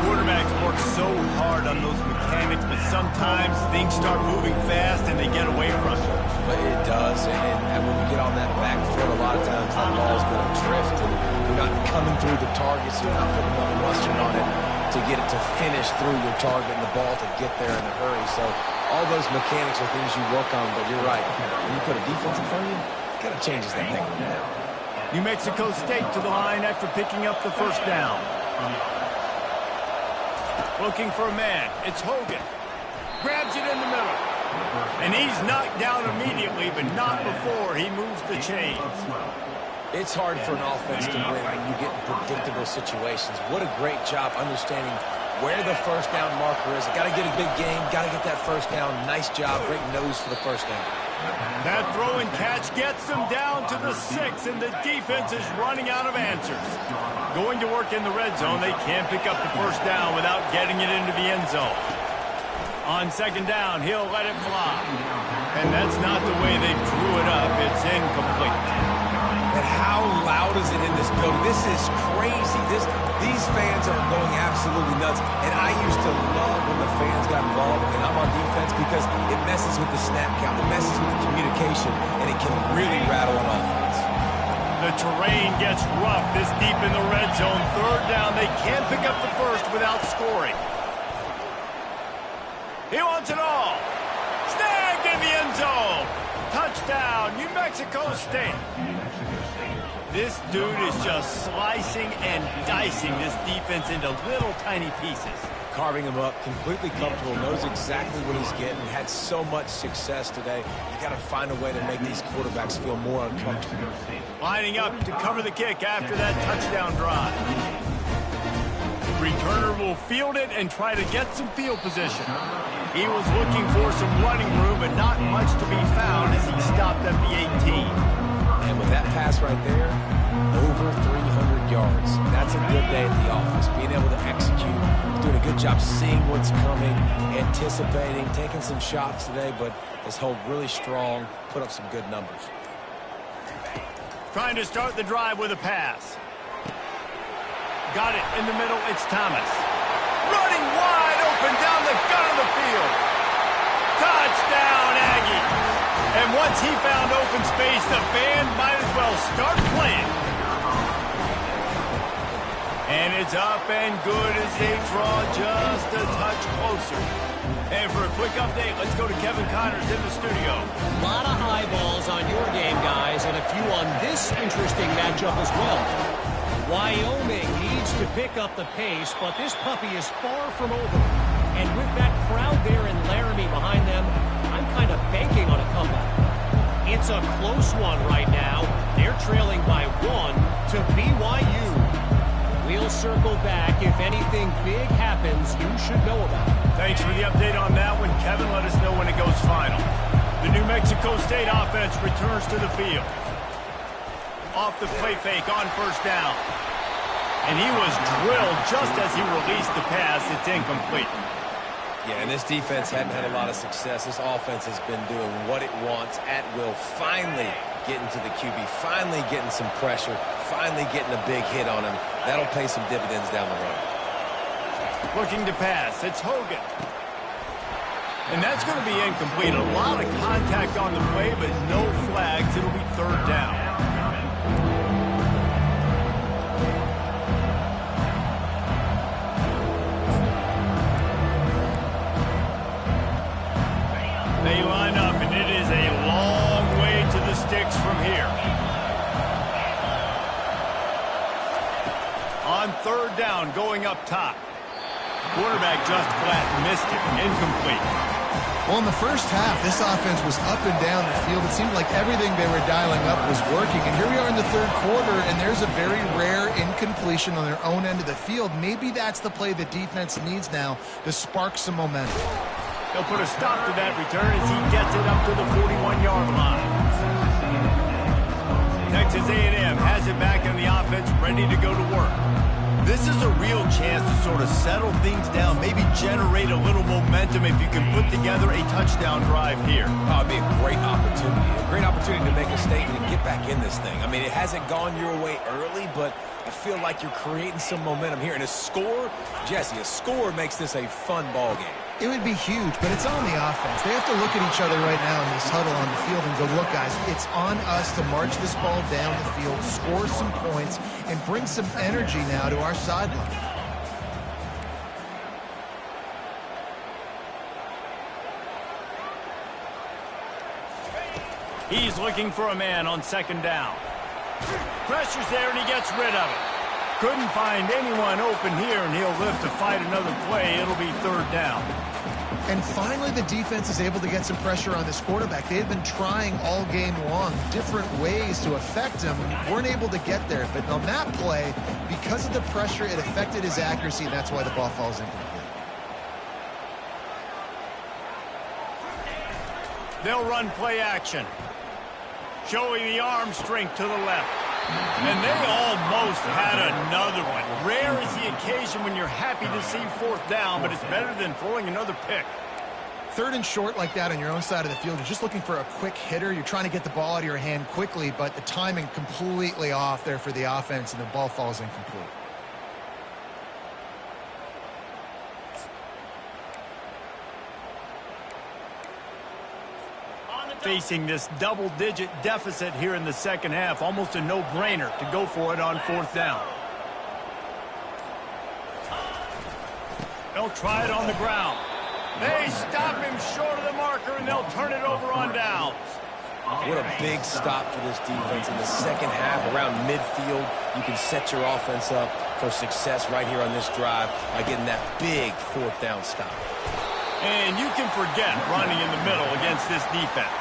Quarterbacks work so hard on those mechanics, but sometimes things start moving fast and they get away from it. But it does, and when you get on that back foot, a lot of times that ball's going to drift, and you're not coming through the targets, you're not putting enough mustard on it to get it to finish through your target and the ball to get there in a hurry. So all those mechanics are things you work on, but you're right. When you put a defense in front of you, it kind of changes that thing now. New Mexico State to the line after picking up the first down. Looking for a man. It's Hogan. Grabs it in the middle. And he's knocked down immediately, but not before he moves the chains. It's hard for an offense to win when you get in predictable situations. What a great job understanding where the first down marker is. Got to get a big game. Got to get that first down. Nice job. Great nose for the first down. That throw and catch gets them down to the 6, and the defense is running out of answers. Going to work in the red zone, they can't pick up the first down without getting it into the end zone. On 2nd down, he'll let it fly. And that's not the way they drew it up. It's incomplete. And how loud is it in this building? This is crazy. These fans are going absolutely nuts. And I used to love when the fans got involved, and I'm on defense because it messes with the snap count, it messes with the communication, and it can really rattle an offense. The terrain gets rough this deep in the red zone. 3rd down, they can't pick up the first without scoring. He wants it all. Snagged in the end zone. Touchdown, New Mexico State. This dude is just slicing and dicing this defense into little tiny pieces. Carving him up, completely comfortable, knows exactly what he's getting, had so much success today. You got to find a way to make these quarterbacks feel more uncomfortable. Lining up to cover the kick after that touchdown drive. Returner will field it and try to get some field position. He was looking for some running room, but not much to be found as he stopped at the 18. And with that pass right there, over 300 yards. That's a good day at the office. Being able to execute, doing a good job seeing what's coming, anticipating, taking some shots today, but has held really strong, put up some good numbers. Trying to start the drive with a pass. Got it in the middle. It's Thomas. Running wide open down the gut of the field. Touchdown, Aggie. And once he found open space, the band might as well start playing. And it's up and good as they draw just a touch closer. And for a quick update, let's go to Kevin Connors in the studio. A lot of eyeballs on your game, guys, and a few on this interesting matchup as well. Wyoming needs to pick up the pace, but this puppy is far from over. And with that crowd there in Laramie behind them, I'm kind of banking on a comeback. It's a close one right now. They're trailing by 1 to BYU. We'll circle back. If anything big happens, you should know about it. Thanks for the update on that one. Kevin, let us know when it goes final. The New Mexico State offense returns to the field. Off the play fake on first down. And he was drilled just as he released the pass. It's incomplete. Yeah, and this defense hadn't had a lot of success. This offense has been doing what it wants at will. Finally getting to the QB, finally getting some pressure, finally getting a big hit on him. That'll pay some dividends down the road. Looking to pass. It's Hogan. And that's going to be incomplete. A lot of contact on the play, but no flags. It'll be third down. They line up, and it is a long way to the sticks from here. On third down, going up top. Quarterback just flat missed it. Incomplete. Well, in the first half, this offense was up and down the field. It seemed like everything they were dialing up was working. And here we are in the third quarter, and there's a very rare incompletion on their own end of the field. Maybe that's the play the defense needs now to spark some momentum. They'll put a stop to that return as he gets it up to the 41-yard line. Texas A&M has it back in the offense, ready to go to work. This is a real chance to sort of settle things down, maybe generate a little momentum if you can put together a touchdown drive here. Oh, it'd be a great opportunity to make a statement and get back in this thing. I mean, it hasn't gone your way early, but I feel like you're creating some momentum here. And a score, Jesse, a score makes this a fun ball game. It would be huge, but it's on the offense. They have to look at each other right now in this huddle on the field and go, look, guys, it's on us to march this ball down the field, score some points, and bring some energy now to our sideline. He's looking for a man on second down. Pressure's there, and he gets rid of it. Couldn't find anyone open here, and he'll live to fight another play. It'll be third down. And finally, the defense is able to get some pressure on this quarterback. They had been trying all game long different ways to affect him. Weren't able to get there. But on that play, because of the pressure, it affected his accuracy, and that's why the ball falls incomplete. They'll run play action. Showing the arm strength to the left. And they almost had another one. Rare is the occasion when you're happy to see fourth down, but it's better than throwing another pick. Third and short like that on your own side of the field, you're just looking for a quick hitter. You're trying to get the ball out of your hand quickly, but the timing completely off there for the offense, and the ball falls incomplete. Facing this double-digit deficit here in the second half, almost a no-brainer to go for it on fourth down. They'll try it on the ground. They stop him short of the marker, and they'll turn it over on downs. What a big stop for this defense in the second half. Around midfield, you can set your offense up for success right here on this drive by getting that big fourth down stop. And you can forget running in the middle against this defense.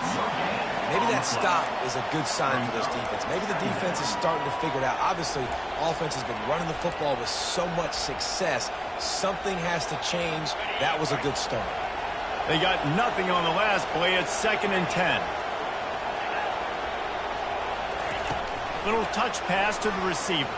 Maybe that stop is a good sign for this defense. Maybe the defense is starting to figure it out. Obviously, offense has been running the football with so much success. Something has to change. That was a good start. They got nothing on the last play. It's 2nd and 10. Little touch pass to the receiver.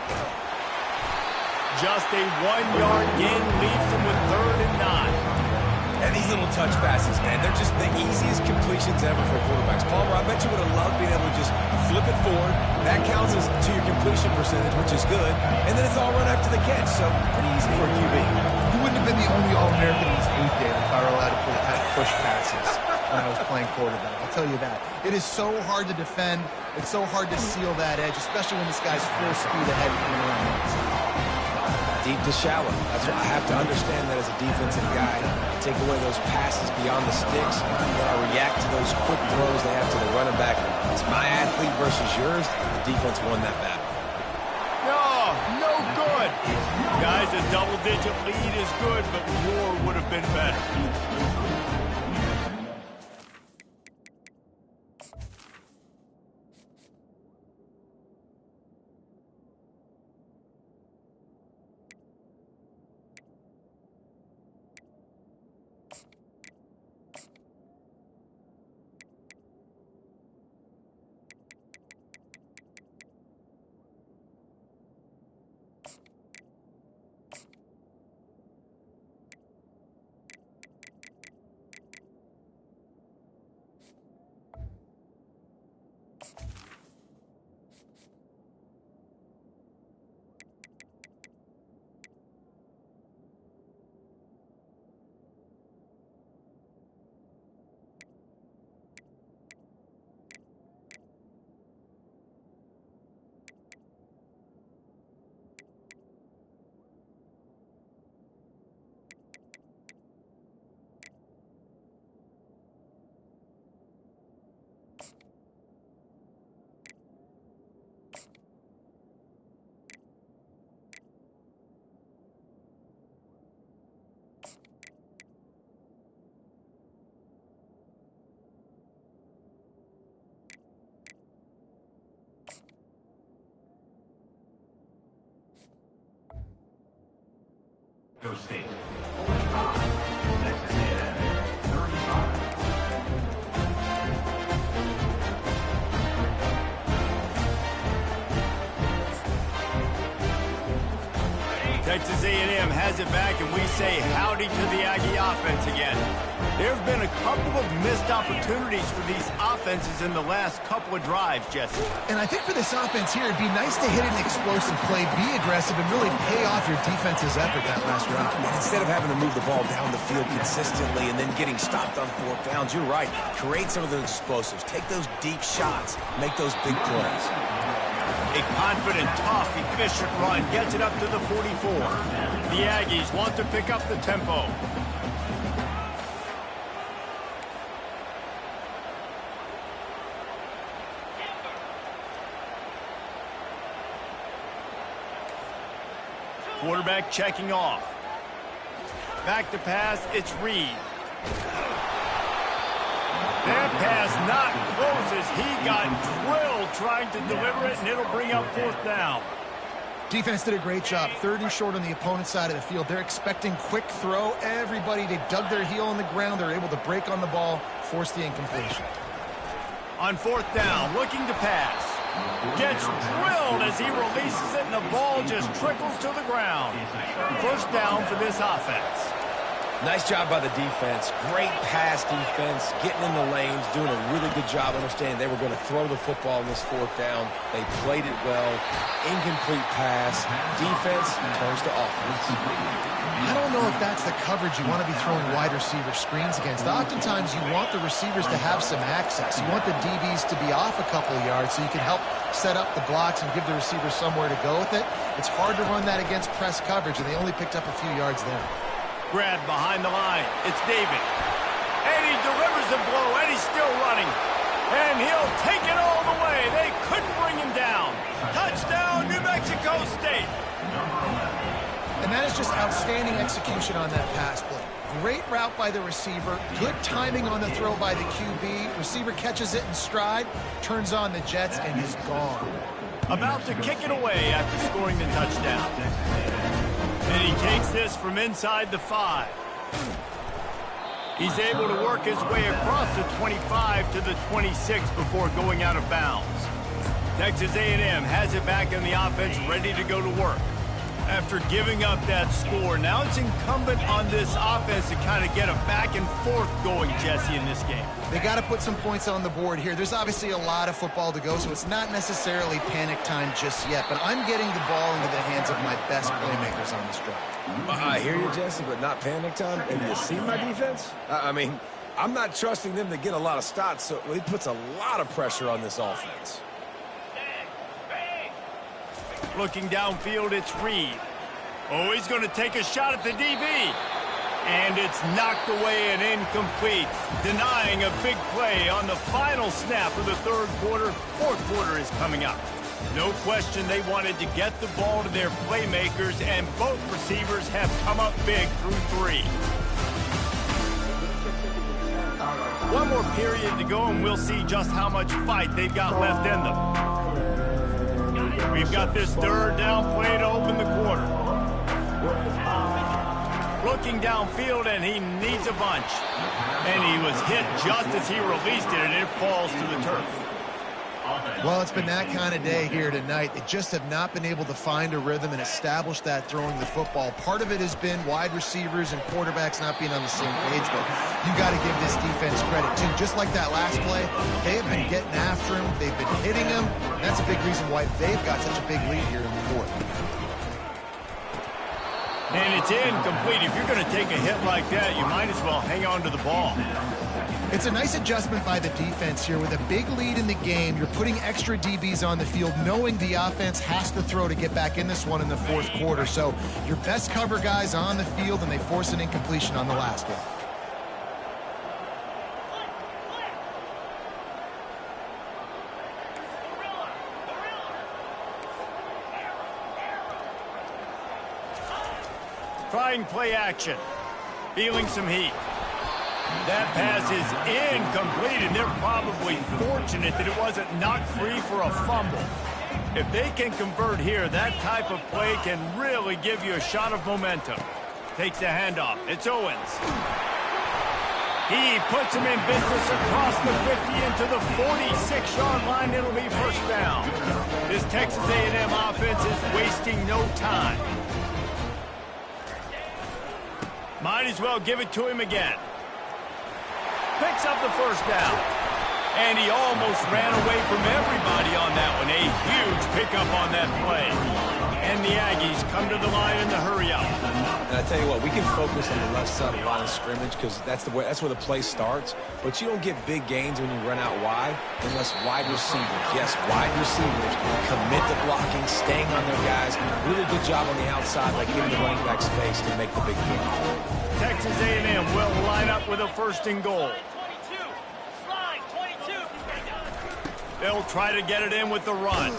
Just a 1-yard gain leaves them with 3rd and 9. And these little touch passes, man, they're just the easiest completions ever for quarterbacks. Palmer, I bet you would have loved being able to just flip it forward. That counts as to your completion percentage, which is good. And then it's all run after the catch, so pretty easy for a QB. You wouldn't have been the only All-American in his youth game if I were allowed to have push passes when I was playing quarterback. I'll tell you that. It is so hard to defend. It's so hard to seal that edge, especially when this guy's full speed ahead from the run. Deep to shallow. That's what I have to understand that as a defensive guy. Take away those passes beyond the sticks, and then I react to those quick throws they have to the running back. It's my athlete versus yours. The defense won that battle. No good. Guys, a double-digit lead is good, but more would have been better. Go State. Texas A&M, 35. Texas A&M has it back, and we say howdy to the Aggie offense again. There have been a couple of missed opportunities for these offenses in the last couple of drives, Jesse. And I think for this offense here, it'd be nice to hit an explosive play, be aggressive, and really pay off your defense's effort that last drive. And instead of having to move the ball down the field consistently and then getting stopped on 4th downs, you're right. Create some of those explosives. Take those deep shots. Make those big plays. A confident, tough, efficient run gets it up to the 44. The Aggies want to pick up the tempo. Quarterback checking off. Back to pass, it's Reed. That pass not close as he got drilled trying to deliver it, and it'll bring up 4th down. Defense did a great job. 3rd and short on the opponent's side of the field. They're expecting quick throw. Everybody, they dug their heel in the ground. They're able to break on the ball, force the incompletion. On 4th down, looking to pass. Gets drilled as he releases it, and the ball just trickles to the ground. 1st down for this offense. Nice job by the defense. Great pass defense, getting in the lanes, doing a really good job understanding they were going to throw the football in this 4th down. They played it well. Incomplete pass. Defense turns to offense. I don't know if that's the coverage you want to be throwing wide receiver screens against. Oftentimes, you want the receivers to have some access. You want the DBs to be off a couple of yards so you can help set up the blocks and give the receivers somewhere to go with it. It's hard to run that against press coverage, and they only picked up a few yards there. Grab behind the line. It's David. And he delivers the blow, and he's still running. And he'll take it all the way. They couldn't bring him down. Touchdown, New Mexico State. And that is just outstanding execution on that pass play. Great route by the receiver. Good timing on the throw by the QB. Receiver catches it in stride, turns on the jets, and he's gone. About to kick it away after scoring the touchdown. And he takes this from inside the 5. He's able to work his way across the 25 to the 26 before going out of bounds. Texas A&M has it back in the offense, ready to go to work. After giving up that score, now it's incumbent on this offense to kind of get a back and forth going, Jesse, in this game. They got to put some points on the board here. There's obviously a lot of football to go, so it's not necessarily panic time just yet, but I'm getting the ball into the hands of my best playmakers on this drive. I hear you, Jesse, but not panic time. And you see my defense? I mean, I'm not trusting them to get a lot of stops, so it puts a lot of pressure on this offense. Looking downfield, it's Reed. Oh, he's going to take a shot at the DB. And it's knocked away and incomplete, denying a big play on the final snap of the third quarter. Fourth quarter is coming up. No question they wanted to get the ball to their playmakers, and both receivers have come up big through three. One more period to go, and we'll see just how much fight they've got left in them. We've got this third down play to open the quarter. Looking downfield, and he needs a bunch. And he was hit just as he released it, and it falls to the turf. Well, it's been that kind of day here tonight. They just have not been able to find a rhythm and establish that throwing the football. Part of it has been wide receivers and quarterbacks not being on the same page, but you got to give this defense credit, too. Just like that last play, they have been getting after him. They've been hitting him. That's a big reason why they've got such a big lead here in the fourth. And it's incomplete. If you're going to take a hit like that, you might as well hang on to the ball. It's a nice adjustment by the defense here. With a big lead in the game, you're putting extra DBs on the field, knowing the offense has to throw to get back in this one in the fourth quarter. So your best cover guys on the field, and they force an incompletion on the last one. Trying play action. Feeling some heat. That pass is incomplete, and they're probably fortunate that it wasn't knocked free for a fumble. If they can convert here, that type of play can really give you a shot of momentum. Takes the handoff. It's Owens. He puts him in business across the 50 into the 46-yard line. It'll be first down. This Texas A&M offense is wasting no time. Might as well give it to him again. Picks up the first down. And he almost ran away from everybody on that one. A huge pickup on that play. And the Aggies come to the line in the hurry-up. And I tell you what, we can focus on the left side of the line of scrimmage because that's where the play starts. But you don't get big gains when you run out wide unless wide receivers, yes, wide receivers, commit to blocking, staying on their guys. Really good job on the outside, like giving the running back space to make the big play. Texas A&M will line up with a first and goal. They'll try to get it in with the run.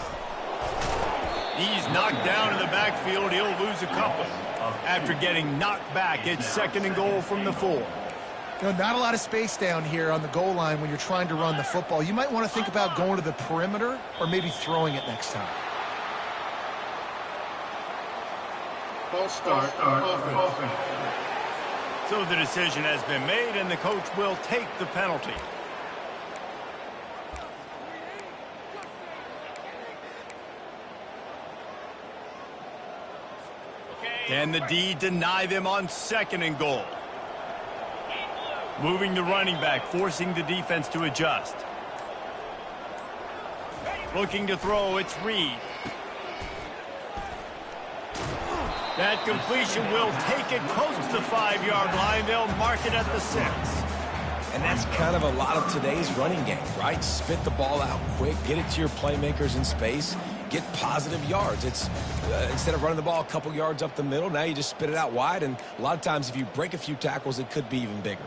He's knocked down in the backfield. He'll lose a couple. After getting knocked back, it's second and goal from the 4. You know, not a lot of space down here on the goal line when you're trying to run the football. You might want to think about going to the perimeter or maybe throwing it next time. False start. Offense. So the decision has been made, and the coach will take the penalty. Can the D deny them on second and goal? Moving the running back, forcing the defense to adjust. Looking to throw, it's Reed. That completion will take it close to the 5-yard line. They'll mark it at the 6. And that's kind of a lot of today's running game, right? Spit the ball out quick, get it to your playmakers in space, get positive yards. It's instead of running the ball a couple yards up the middle, now you just spit it out wide, and a lot of times if you break a few tackles, it could be even bigger.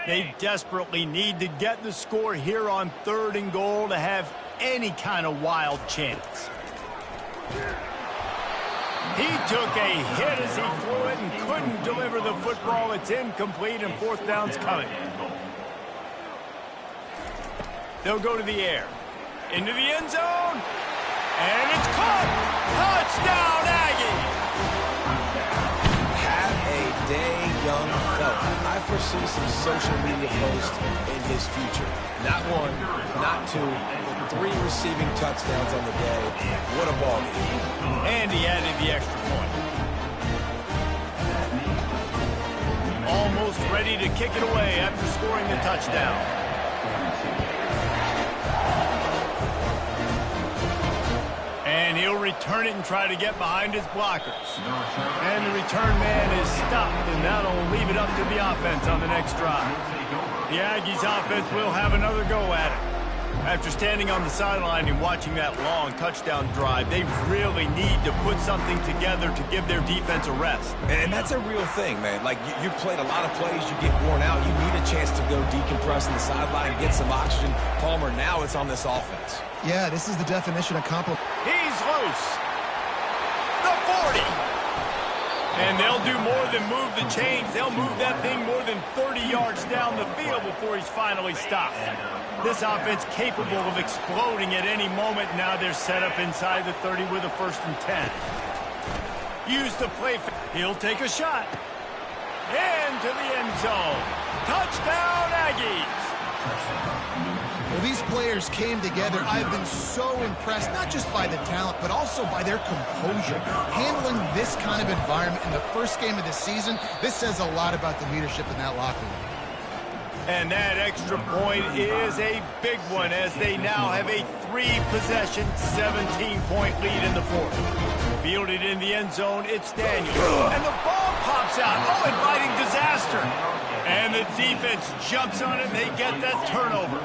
They desperately need to get the score here on third and goal to have any kind of wild chance. He took a hit as he threw it and couldn't deliver the football. It's incomplete, and fourth down's coming. They'll go to the air. Into the end zone. And it's caught. Touchdown, Aggie. Have a day, young fella. I foresee some social media posts in his future. Not one, not two, but 3 receiving touchdowns on the day. What a ball game. And he added the extra point. Almost ready to kick it away after scoring the touchdown. And he'll return it and try to get behind his blockers. And the return man is stopped, and that'll leave it up to the offense on the next drive. The Aggies offense will have another go at it. After standing on the sideline and watching that long touchdown drive, they really need to put something together to give their defense a rest. And that's a real thing, man. Like, you played a lot of plays, you get worn out, you need a chance to go decompress on the sideline, get some oxygen. Palmer, now it's on this offense. Yeah, this is the definition of compliment. He's loose. The 40. And they'll do more than move the chains. They'll move that thing more than 30 yards down the field before he's finally stopped. This offense capable of exploding at any moment. Now they're set up inside the 30 with a 1st and 10. Use the play. He'll take a shot. Into the end zone. Touchdown, Aggies. Well, these players came together. I've been so impressed, not just by the talent, but also by their composure. Handling this kind of environment in the first game of the season, this says a lot about the leadership in that locker room. And that extra point is a big one as they now have a 3-possession, 17-point lead in the 4th. Fielded in the end zone, it's Daniel. And the ball pops out. Oh, inviting disaster. And the defense jumps on it, and they get that turnover.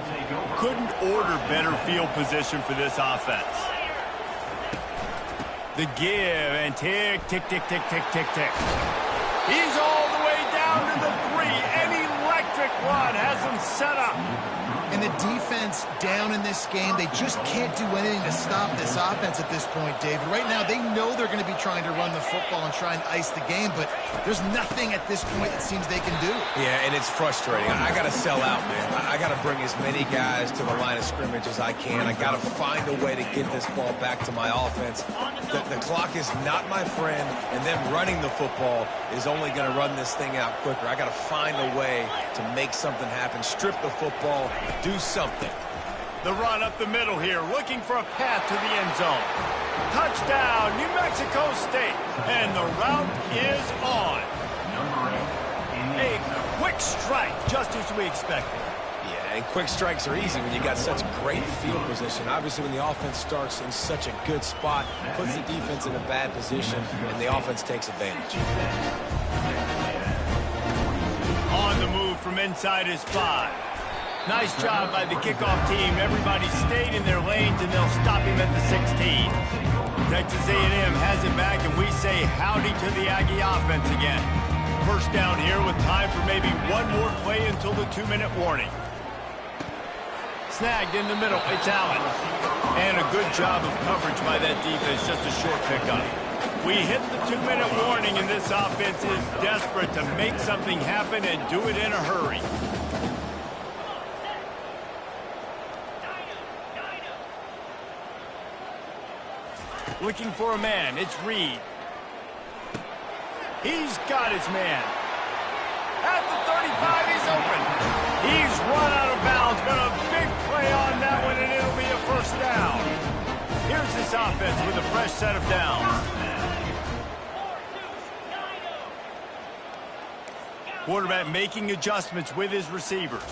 Couldn't order better field position for this offense. The give, and tick, tick, tick, tick, tick, tick, tick. He's all the way down to the 3. An electric run has him set up. And the defense down in this game, they just can't do anything to stop this offense at this point, David. Right now, they know they're going to be trying to run the football and try and ice the game, but there's nothing at this point it seems they can do. Yeah, and it's frustrating. I got to sell out, man. I got to bring as many guys to the line of scrimmage as I can. I got to find a way to get this ball back to my offense. The clock is not my friend, and them running the football is only going to run this thing out quicker. I got to find a way to make something happen, strip the football, do something. The run up the middle here, looking for a path to the end zone. Touchdown, New Mexico State. And the route is on. A quick strike, just as we expected. Yeah, and quick strikes are easy when you got such great field position. Obviously, when the offense starts in such a good spot, puts the defense in a bad position, and the offense takes advantage. On the move from inside his 5. Nice job by the kickoff team. Everybody stayed in their lanes, and they'll stop him at the 16. Texas A&M has it back, and we say howdy to the Aggie offense again. First down here with time for maybe one more play until the 2-minute warning. Snagged in the middle. It's Allen. And a good job of coverage by that defense. Just a short pickup. We hit the 2-minute warning, and this offense is desperate to make something happen and do it in a hurry. Looking for a man. It's Reed. He's got his man. At the 35, he's open. He's run out of bounds, but a big play on that one, and it'll be a 1st down. Here's this offense with a fresh set of downs. Quarterback making adjustments with his receivers.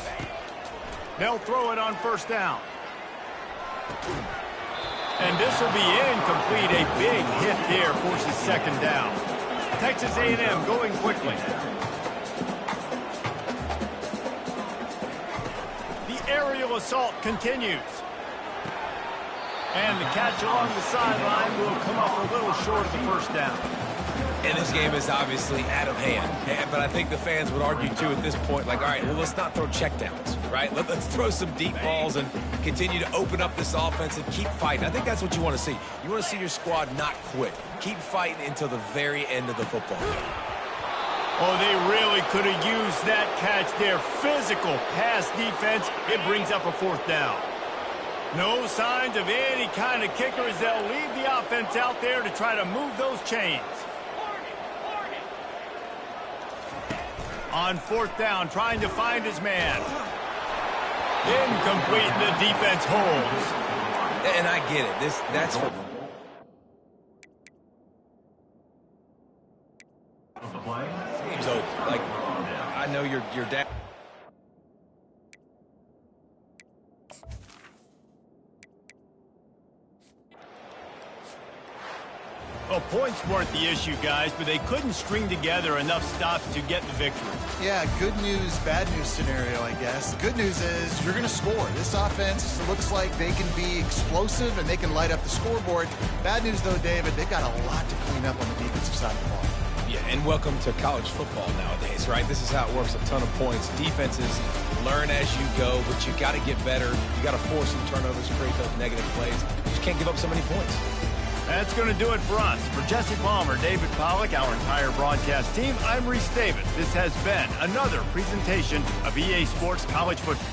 They'll throw it on 1st down. And this will be incomplete. A big hit there forces 2nd down. Texas A&M going quickly. The aerial assault continues. And the catch along the sideline will come up a little short of the 1st down. And this game is obviously out of hand. But I think the fans would argue, too, at this point, like, all right, well, let's not throw checkdowns, right? Let's throw some deep balls and continue to open up this offense and keep fighting. I think that's what you want to see. You want to see your squad not quit. Keep fighting until the very end of the football game. Oh, they really could have used that catch there. Physical pass defense. It brings up a 4th down. No signs of any kind of kicker as they'll leave the offense out there to try to move those chains. On fourth down, trying to find his man. Incomplete, and the defense holds. And I get it. That's for... Seems like I know your dad. Well, points weren't the issue, guys, but they couldn't string together enough stops to get the victory. Yeah, good news, bad news scenario, I guess. Good news is you're going to score. This offense looks like they can be explosive and they can light up the scoreboard. Bad news, though, David, they've got a lot to clean up on the defensive side of the ball. Yeah, and welcome to college football nowadays, right? This is how it works, a ton of points. Defenses learn as you go, but you got to get better. You got to force some turnovers, create those negative plays. You just can't give up so many points. That's going to do it for us. For Jesse Palmer, David Pollack, our entire broadcast team, I'm Reese Davis. This has been another presentation of EA Sports College Football.